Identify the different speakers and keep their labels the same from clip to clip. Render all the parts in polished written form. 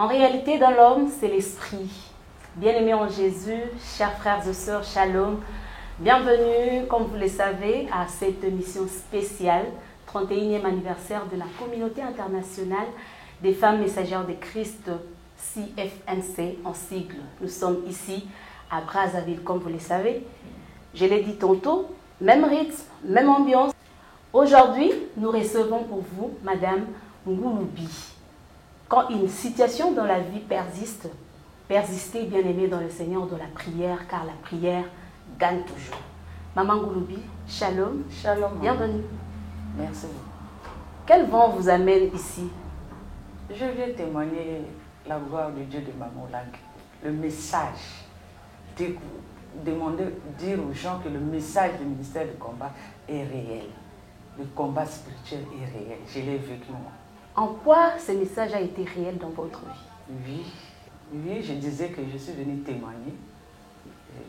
Speaker 1: En réalité, dans l'homme, c'est l'esprit. Bien-aimés en Jésus, chers frères et sœurs, shalom. Bienvenue, comme vous le savez, à cette émission spéciale, 31e anniversaire de la communauté internationale des femmes messagères de Christ, CFMC en sigle. Nous sommes ici à Brazzaville, comme vous le savez. Je l'ai dit tantôt, même rythme, même ambiance. Aujourd'hui, nous recevons pour vous Madame Ngouloubi. Quand une situation dans la vie persiste, persistez, bien-aimés dans le Seigneur, de la prière, car la prière gagne toujours. Maman Ngouloubi, shalom.
Speaker 2: Shalom.
Speaker 1: Bienvenue.
Speaker 2: Merci beaucoup.
Speaker 1: Quel vent vous amène ici?
Speaker 2: Je viens témoigner la gloire de Dieu de Maman Lang. Le message. Dire aux gens que le message du ministère du combat est réel. Le combat spirituel est réel. Je l'ai vécu moi.
Speaker 1: En quoi ce message a été réel dans votre vie?
Speaker 2: Oui, je disais que je suis venue témoigner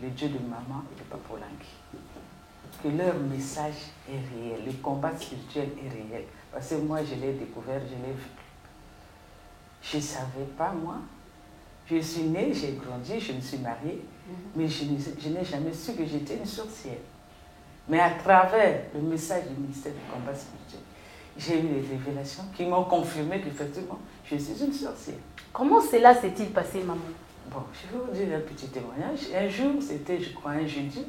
Speaker 2: le Dieu de maman et de Papa Lang. Que leur message est réel, le combat spirituel est réel. Parce que moi, je l'ai découvert, je l'ai vu. Je ne savais pas, moi. Je suis née, j'ai grandi, je me suis mariée, mais je n'ai jamais su que j'étais une sorcière. Mais à travers le message du ministère du combat spirituel, j'ai eu des révélations qui m'ont confirmé qu'effectivement, je suis une sorcière.
Speaker 1: Comment cela s'est-il passé, maman?
Speaker 2: Bon, je vais vous dire un petit témoignage. Un jour, c'était, je crois, un jeudi,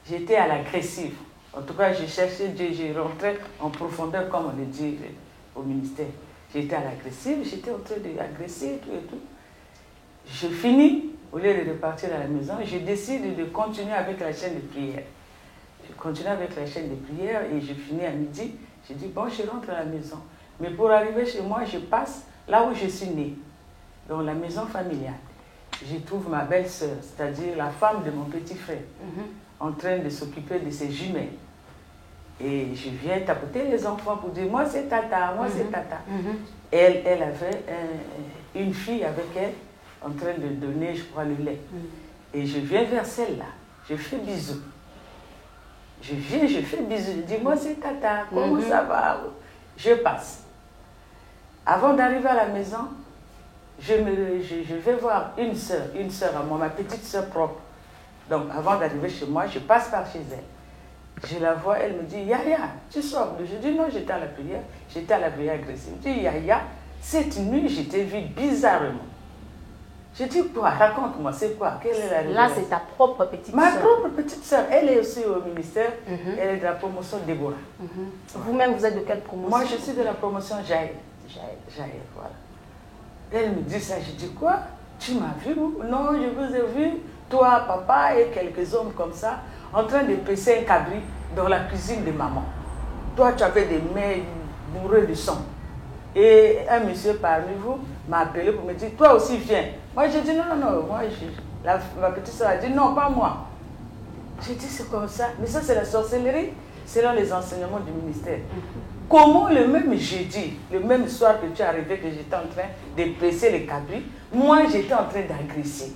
Speaker 2: j'étais à l'agressive. En tout cas, je cherchais Dieu, je rentrais en profondeur, comme on le dit au ministère. J'étais à l'agressive, j'étais en train d'agresser, tout et tout. Je finis, au lieu de repartir à la maison, je décide de continuer avec la chaîne de prière. Je continue avec la chaîne de prière et je finis à midi. Je dis, bon, je rentre à la maison. Mais pour arriver chez moi, je passe là où je suis née, dans la maison familiale. Je trouve ma belle-sœur, c'est-à-dire la femme de mon petit frère, en train de s'occuper de ses jumelles. Et je viens tapoter les enfants pour dire, moi c'est tata, moi c'est tata. Elle avait une fille avec elle, en train de donner, je crois, le lait. Et je viens vers celle-là, je fais bisous. Je viens, je fais bisous, je dis, moi c'est tata, comment ça va? Je passe. Avant d'arriver à la maison, je vais voir une sœur à moi, ma petite sœur propre. Donc avant d'arriver chez moi, je passe par chez elle. Je la vois, elle me dit, Yaya, tu sors? Je dis, non, j'étais à la prière agressive. Je dis, Yaya, cette nuit, je t'ai vu bizarrement. Je dis, quoi? Raconte-moi, c'est quoi? Quelle est la révélation?
Speaker 1: Là, c'est ta propre petite
Speaker 2: Ma
Speaker 1: sœur.
Speaker 2: propre petite sœur, elle est aussi au ministère, elle est de la promotion Déborah.
Speaker 1: Vous-même, vous êtes de quelle promotion?
Speaker 2: Moi, je suis de la promotion Jaël. Jaël, voilà. Elle me dit ça, je dis, quoi? Tu m'as vu? Non, je vous ai vu, toi, papa et quelques hommes comme ça, en train de peser un cabri dans la cuisine de maman. Toi, tu avais des mains bourrées de sang. Et un monsieur parmi vous m'a appelé pour me dire, toi aussi viens. Moi, j'ai dit, non, moi, ma petite soeur a dit, non, pas moi. J'ai dit, c'est comme ça. Mais ça, c'est la sorcellerie, selon les enseignements du ministère. Comment le même jeudi, le même soir que tu es arrivé, que j'étais en train de presser les cabris, moi, j'étais en train d'agresser.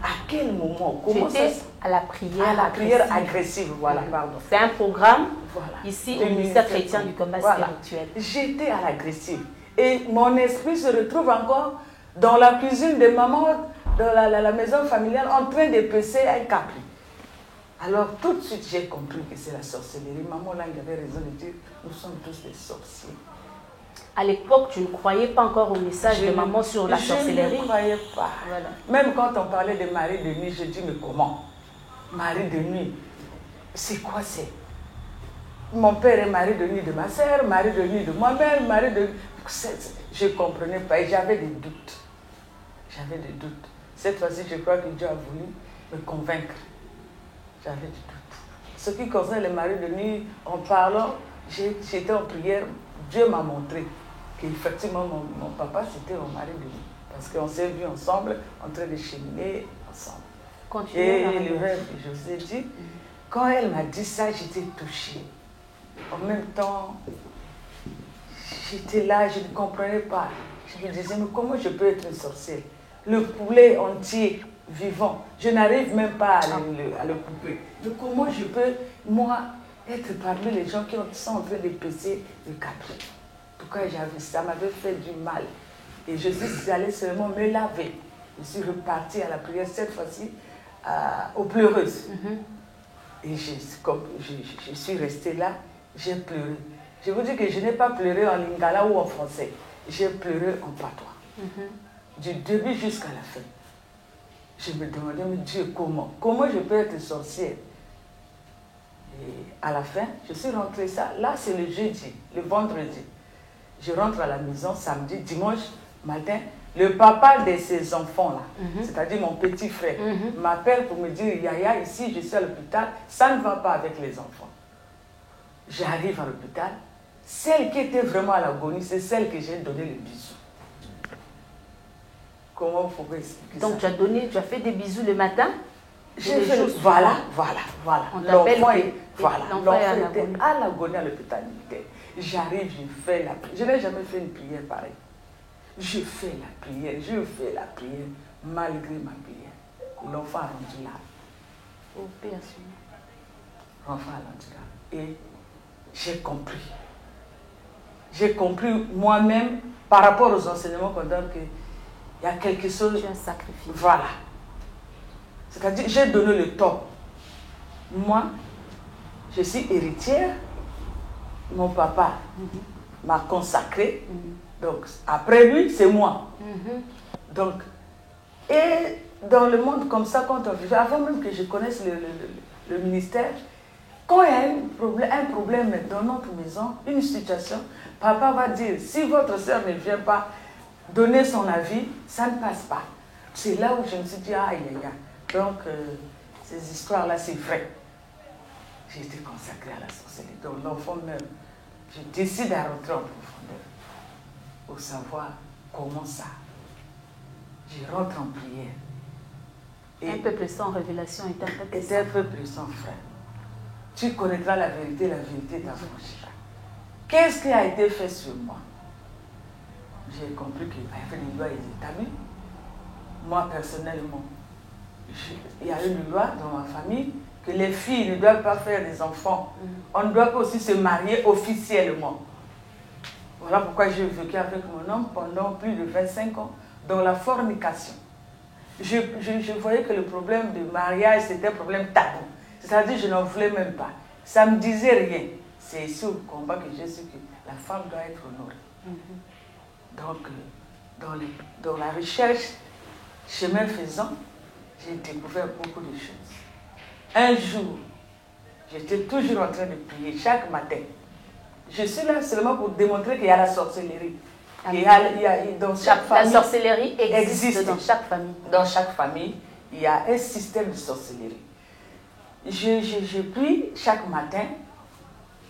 Speaker 2: À quel moment? Comment ça?
Speaker 1: À la prière.
Speaker 2: À la prière agressive, voilà, pardon.
Speaker 1: C'est un programme,
Speaker 2: voilà,
Speaker 1: ici, au ministère chrétien du combat spirituel.
Speaker 2: J'étais à l'agressive. Et mon esprit se retrouve encore dans la cuisine de maman, dans la maison familiale, en train de presser un cabri. Alors, tout de suite, j'ai compris que c'est la sorcellerie. Maman Lang avait raison de dire, nous sommes tous des sorciers.
Speaker 1: À l'époque, tu ne croyais pas encore au message de maman sur la sorcellerie?
Speaker 2: Je ne croyais pas.
Speaker 1: Voilà.
Speaker 2: Même quand on parlait de mari de nuit, je dis, mais comment? Mari de nuit, c'est quoi c'est? Mon père est mari de nuit de ma soeur, mari de nuit de moi-même, mari de... Je ne comprenais pas et j'avais des doutes. J'avais des doutes. Cette fois-ci, je crois que Dieu a voulu me convaincre. J'avais des doutes. Ce qui concerne les maris de nuit, en parlant, j'étais en prière, Dieu m'a montré qu'effectivement mon papa c'était mon mari de nuit. Parce qu'on s'est vus ensemble, en train de cheminer ensemble. Et le rêve, je vous ai dit, quand elle m'a dit ça, j'étais touchée. En même temps, j'étais là, je ne comprenais pas. Je me disais, mais comment je peux être une sorcière? Le poulet entier, vivant, je n'arrive même pas à le couper. Mais comment je peux, moi, être parmi les gens qui sont en train de peser le cabri? En tout cas, ça m'avait fait du mal. Et je suis allée seulement me laver. Je suis repartie à la prière, cette fois-ci, aux pleureuses. Et je suis restée là, j'ai pleuré. Je vous dis que je n'ai pas pleuré en lingala ou en français. J'ai pleuré en patois. Du début jusqu'à la fin. Je me demandais, mais Dieu, comment je peux être sorcière? Et à la fin, je suis rentrée ça. Là, c'est le jeudi, le vendredi. Je rentre à la maison samedi, dimanche matin. Le papa de ces enfants-là, c'est-à-dire mon petit frère, m'appelle pour me dire, Yaya, ici, je suis à l'hôpital, ça ne va pas avec les enfants. J'arrive à l'hôpital. Celle qui était vraiment à l'agonie, c'est celle que j'ai donné le bisou. Comment vous pouvez expliquer ça?
Speaker 1: Donc tu as fait des bisous le matin?
Speaker 2: Voilà. L'enfant
Speaker 1: était
Speaker 2: à l'agonie à l'hôpital militaire. J'arrive, je fais la prière. Je n'ai jamais fait une prière pareille. Je fais la prière, malgré ma prière. L'enfant a rendu là.
Speaker 1: Oh, Père.
Speaker 2: L'enfant a rendu là. Et j'ai compris. J'ai compris moi-même, par rapport aux enseignements qu'on donne, qu'il y a quelque chose...
Speaker 1: Tu as sacrifié.
Speaker 2: Voilà. C'est-à-dire, j'ai donné le temps. Moi, je suis héritière. Mon papa m'a consacrée. Donc, après lui, c'est moi. Donc, et dans le monde comme ça, quand on vivait, avant même que je connaisse le ministère, quand il y a un problème dans notre maison, une situation, papa va dire, si votre soeur ne vient pas donner son avis, ça ne passe pas. C'est là où je me suis dit, aïe, aïe, aïe. Donc, ces histoires-là, c'est vrai. J'ai été consacrée à la sorcellerie. Donc, l'enfant meurt. Je décide à rentrer en profondeur pour savoir comment ça. Je rentre en prière.
Speaker 1: Et un peuple sans révélation est un peuple
Speaker 2: sans. Un peuple sans frère. Tu connaîtras la vérité t'affranchira. Qu'est-ce qui a été fait sur moi? J'ai compris qu'il y avait des lois et des établis. Moi, personnellement, il y a une loi dans ma famille que les filles ne doivent pas faire des enfants. On ne doit pas aussi se marier officiellement. Voilà pourquoi j'ai vécu avec mon homme pendant plus de 25 ans dans la fornication. Je voyais que le problème de mariage, c'était un problème tabou. C'est-à-dire que je n'en voulais même pas. Ça ne me disait rien. C'est sur le combat que j'ai su que la femme doit être honorée. Donc, dans la recherche, chemin faisant, j'ai découvert beaucoup de choses. Un jour, j'étais toujours en train de prier chaque matin. Je suis là seulement pour démontrer qu'il y a la sorcellerie. Dans chaque famille,
Speaker 1: la sorcellerie existe dans chaque famille.
Speaker 2: Dans chaque famille, il y a un système de sorcellerie. Je prie chaque matin,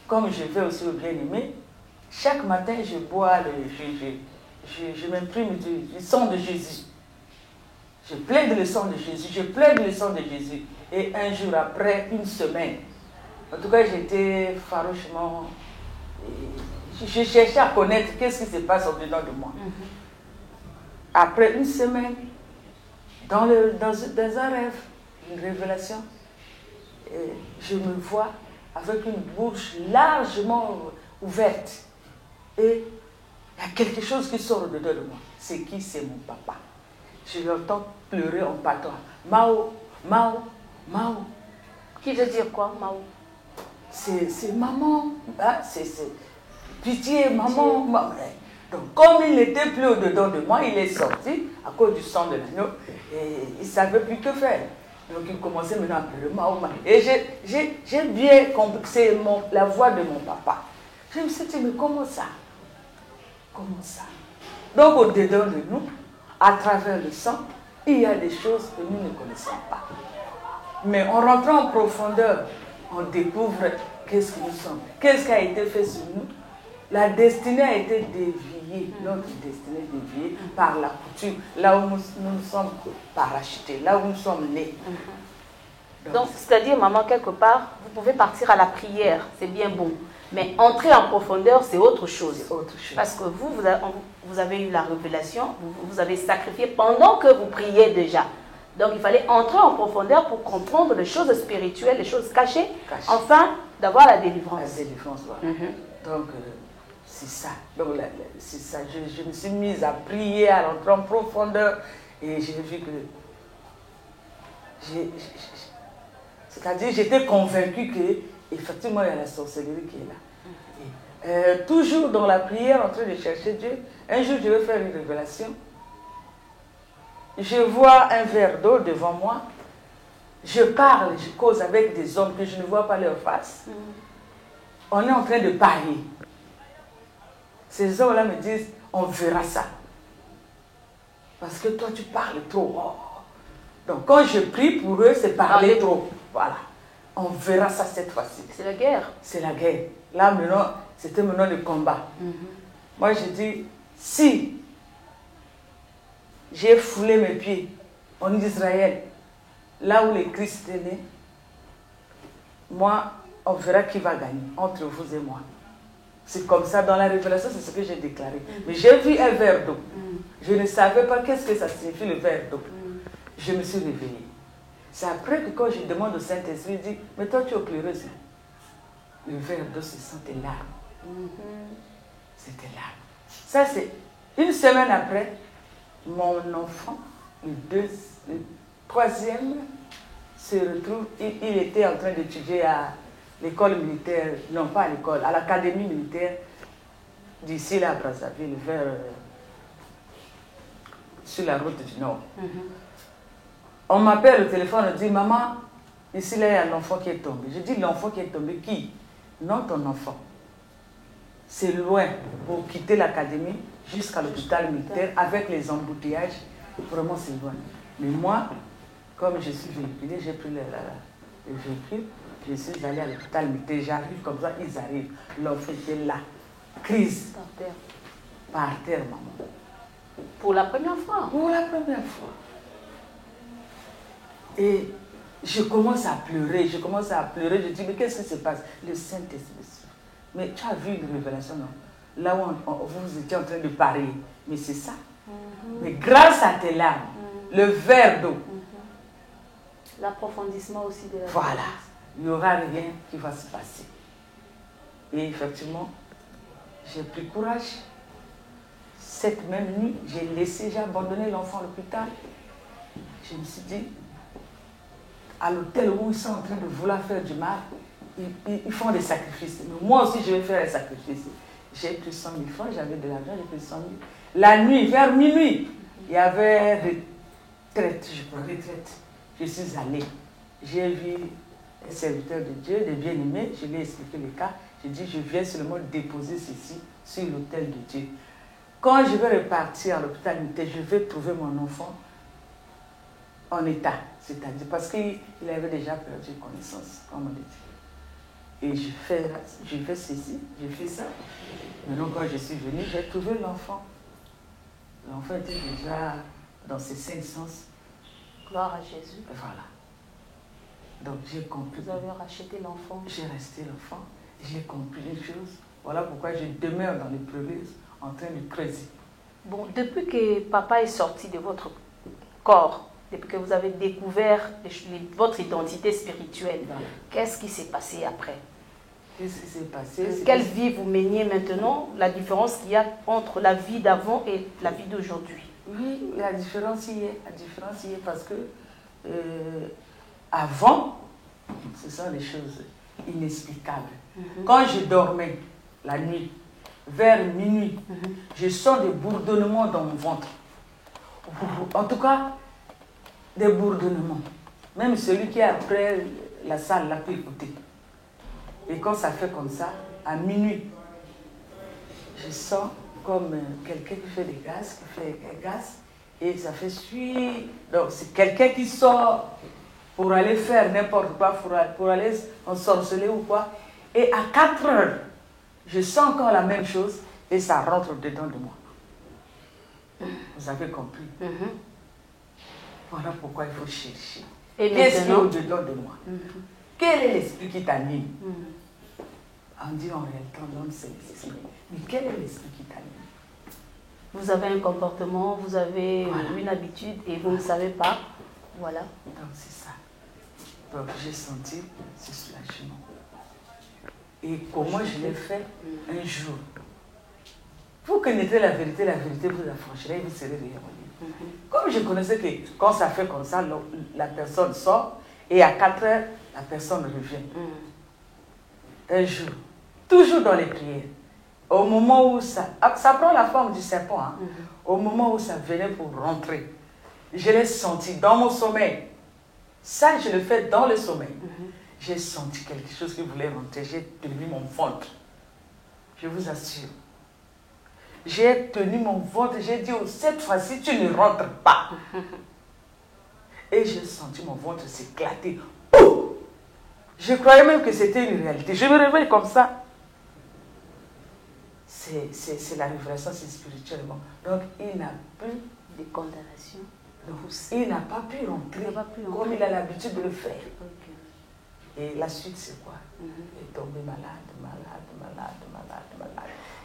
Speaker 2: comme je vais aussi au bien-aimé. Chaque matin, je bois, je m'imprime du sang de Jésus. Je plaide le sang de Jésus, Et un jour après, une semaine, en tout cas, j'étais farouchement... Je cherchais à connaître qu'est-ce qui se passe au-dedans de moi. Après une semaine, dans un rêve, une révélation, je me vois avec une bouche largement ouverte. Et il y a quelque chose qui sort au-dedans de moi. C'est qui? C'est mon papa. Je l'entends pleurer en patois. Mao, Mao, Mao.
Speaker 1: Qui veut dire quoi, Mao?
Speaker 2: C'est maman. Hein? C'est pitié, maman. Donc, comme il n'était plus au-dedans de moi, il est sorti à cause du sang de l'agneau. Et il ne savait plus que faire. Donc, il commençait maintenant à pleurer. Mao, Mao. Et j'ai bien compris que c'est la voix de mon papa. Je me suis dit, mais comment ça? Comment ça? Donc, au-dedans de nous, à travers le sang, il y a des choses que nous ne connaissons pas. Mais en rentrant en profondeur, on découvre qu'est-ce que nous sommes. Qu'est-ce qui a été fait sur nous? La destinée a été déviée, notre destinée est déviée par la coutume, là où nous sommes parachutés, là où nous sommes nés.
Speaker 1: Donc, c'est-à-dire, maman, quelque part, vous pouvez partir à la prière, c'est bien bon. Mais entrer en profondeur, c'est autre chose. Parce que vous avez eu la révélation, vous avez sacrifié pendant que vous priez déjà. Donc, il fallait entrer en profondeur pour comprendre les choses spirituelles, les choses cachées, afin d'avoir la délivrance.
Speaker 2: La délivrance, voilà. Donc, C'est ça. Donc, c'est ça. Je me suis mise à prier, à rentrer en profondeur. Et j'ai vu que... C'est-à-dire, j'étais convaincue qu'effectivement, il y a la sorcellerie qui est là. Toujours dans la prière, en train de chercher Dieu, un jour, je vais faire une révélation. Je vois un verre d'eau devant moi. Je parle, je cause avec des hommes que je ne vois pas leur face. On est en train de parier. Ces hommes-là me disent, on verra ça. Parce que toi, tu parles trop. Oh. Donc, quand je prie pour eux, c'est parler trop. Voilà. On verra ça cette fois-ci.
Speaker 1: C'est la guerre.
Speaker 2: C'est la guerre. Là, maintenant, c'était maintenant le combat. Moi, je dis, si j'ai foulé mes pieds en Israël, là où le Christ est né, moi, on verra qui va gagner, entre vous et moi. C'est comme ça, dans la révélation, c'est ce que j'ai déclaré. Mais j'ai vu un verre d'eau. Je ne savais pas qu'est-ce que ça signifie, le verre d'eau. Je me suis réveillée. C'est après que quand je demande au Saint-Esprit, il dit, mais toi, tu es pleureuse. Le verre d'eau, ce sont tes larmes. C'était larmes. Ça, c'est une semaine après, mon enfant, le troisième, se retrouve, il était en train d'étudier à l'école militaire, non pas à l'école, à l'académie militaire d'ici là à Brazzaville, sur la route du Nord. On m'appelle au téléphone, on dit, maman, ici là il y a l'enfant qui est tombé. Je dis, l'enfant qui est tombé, qui? Non, ton enfant. C'est loin pour quitter l'académie jusqu'à l'hôpital militaire avec les embouteillages. Vraiment, c'est loin. Mais moi, comme je suis véhiculée, j'ai pris le véhicule, je suis allée à l'hôpital militaire. J'arrive comme ça, ils arrivent. L'enfant était là. Crise.
Speaker 1: Par terre.
Speaker 2: Par terre, maman.
Speaker 1: Pour la première fois.
Speaker 2: Pour la première fois. Et je commence à pleurer, je dis, mais qu'est-ce qui se passe? Le Saint-Esprit. Mais tu as vu une révélation, non? Là où vous étiez en train de parier. Mais c'est ça. Mais grâce à tes larmes, le verre d'eau.
Speaker 1: L'approfondissement aussi de la vie.
Speaker 2: Voilà. Il n'y aura rien qui va se passer. Et effectivement, j'ai pris courage. Cette même nuit, j'ai abandonné l'enfant à l'hôpital. Je me suis dit, à l'hôtel où ils sont en train de vouloir faire du mal, ils font des sacrifices. Mais moi aussi, je vais faire un sacrifice. J'ai pris 100 000 francs, j'avais de l'argent, j'ai pris 100 000. La nuit, vers minuit, il y avait retraite, je suis allée. J'ai vu un serviteur de Dieu, des bien-aimés, je lui ai expliqué le cas. J'ai dit, je viens seulement déposer ceci sur l'autel de Dieu. Quand je vais repartir à l'hôpital militaire, je vais trouver mon enfant en état. C'est-à-dire parce qu'il avait déjà perdu connaissance, comme on dit. Et je fais ceci, je fais ça. Maintenant, quand je suis venue, j'ai trouvé l'enfant. L'enfant était déjà dans ses 5 sens.
Speaker 1: Gloire à Jésus.
Speaker 2: Voilà. Donc j'ai compris.
Speaker 1: Vous avez racheté l'enfant.
Speaker 2: J'ai resté l'enfant. J'ai compris une chose. Voilà pourquoi je demeure dans les preuves en train de creuser.
Speaker 1: Bon, depuis que papa est sorti de votre corps, depuis que vous avez découvert votre identité spirituelle, voilà. Qu'est-ce qui s'est passé après?
Speaker 2: Qu'est-ce qui s'est passé?
Speaker 1: Quelle vie vous meniez maintenant? La différence qu'il y a entre la vie d'avant et la vie d'aujourd'hui?
Speaker 2: Oui, la différence y est. La différence y est parce que avant, ce sont des choses inexplicables. Quand je dormais la nuit, vers minuit, je sens des bourdonnements dans mon ventre. En tout cas, des bourdonnements. Même celui qui est après la salle l'a pu écouter. Et quand ça fait comme ça, à minuit, je sens comme quelqu'un qui fait des gaz, et ça fait suivre. Donc c'est quelqu'un qui sort pour aller faire n'importe quoi, pour aller ensorceler ou quoi. Et à 4 heures, je sens encore la même chose et ça rentre dedans de moi. Vous avez compris? Voilà pourquoi il faut chercher. Qu'est-ce qui est au-dedans de moi? Quel est l'esprit qui t'anime? On dit en réalité, l'homme c'est l'esprit. Mais quel est l'esprit qui t'anime?
Speaker 1: Vous avez un comportement, vous avez une habitude et vous ne savez pas. Voilà.
Speaker 2: Donc c'est ça. Donc j'ai senti ce soulagement. Et comment je l'ai fait? Un jour, Vous connaîtrez la vérité vous affranchirez et vous serez réellement libre. Comme je connaissais que quand ça fait comme ça, la personne sort et à 4 heures, la personne revient. Un jour, toujours dans les prières, au moment où ça prend la forme du serpent, hein, au moment où ça venait pour rentrer, je l'ai senti dans mon sommeil. Ça, je le fais dans le sommeil. J'ai senti quelque chose qui voulait rentrer. J'ai tenu mon ventre. Je vous assure. J'ai tenu mon ventre. J'ai dit, oh, cette fois-ci, tu ne rentres pas. Et j'ai senti mon ventre s'éclater. Oh! Je croyais même que c'était une réalité. Je me réveille comme ça. C'est la révélation, c'est spirituellement. Donc, il n'a plus
Speaker 1: de condamnation.
Speaker 2: Il n'a pas pu rentrer comme il a l'habitude de le faire. Et la suite, c'est quoi? Il est tombé malade.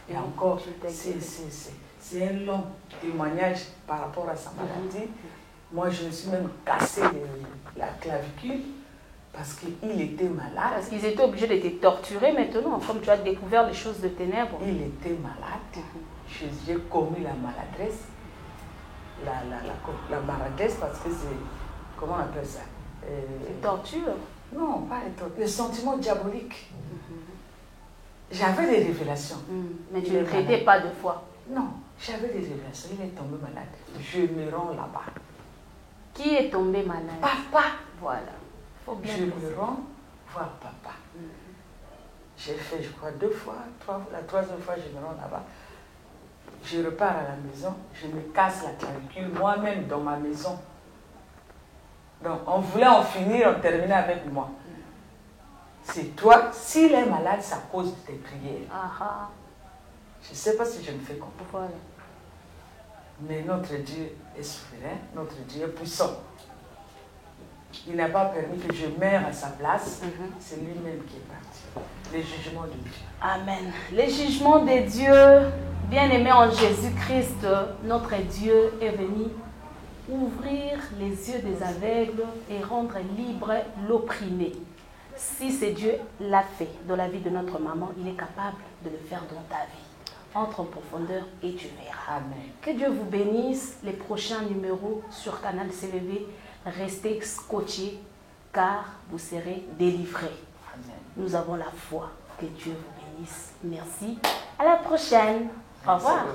Speaker 2: Et encore, c'est un long témoignage par rapport à sa maladie. Moi, je me suis même cassé la clavicule parce qu'il était malade.
Speaker 1: Parce qu'ils étaient obligés de te torturer maintenant, comme tu as découvert les choses de ténèbres.
Speaker 2: Il était malade. J'ai commis la maladresse. La maladresse parce que c'est, comment on appelle ça?
Speaker 1: Torture?
Speaker 2: Non, pas les tortures. Le sentiment diabolique. J'avais des révélations.
Speaker 1: Mais tu ne traitais pas de foi?
Speaker 2: Non, j'avais des révélations. Il est tombé malade. Je me rends là-bas.
Speaker 1: Qui est tombé malade?
Speaker 2: Papa.
Speaker 1: Voilà. Faut bien
Speaker 2: je me rends voir papa. J'ai fait, je crois, 2 fois, la 3e fois, je me rends là-bas. Je repars à la maison, je me casse la clavicule moi-même dans ma maison. Donc, on voulait en finir, en terminer avec moi. C'est toi, s'il est malade, c'est à cause de tes prières. Je ne sais pas si je me fais comprendre.
Speaker 1: Voilà.
Speaker 2: Mais notre Dieu est souverain, notre Dieu est puissant. Il n'a pas permis que je meure à sa place. C'est lui-même qui est parti. Les jugements de Dieu.
Speaker 1: Amen. Les jugements de Dieu, bien-aimés en Jésus-Christ, notre Dieu est venu ouvrir les yeux des aveugles et rendre libre l'opprimé. Si ce Dieu l'a fait dans la vie de notre maman, il est capable de le faire dans ta vie. Entre en profondeur et tu verras.
Speaker 2: Amen.
Speaker 1: Que Dieu vous bénisse. Les prochains numéros sur Canal CVV, restez scotchés car vous serez délivrés.
Speaker 2: Amen.
Speaker 1: Nous avons la foi. Que Dieu vous bénisse. Merci. À la prochaine. Au revoir.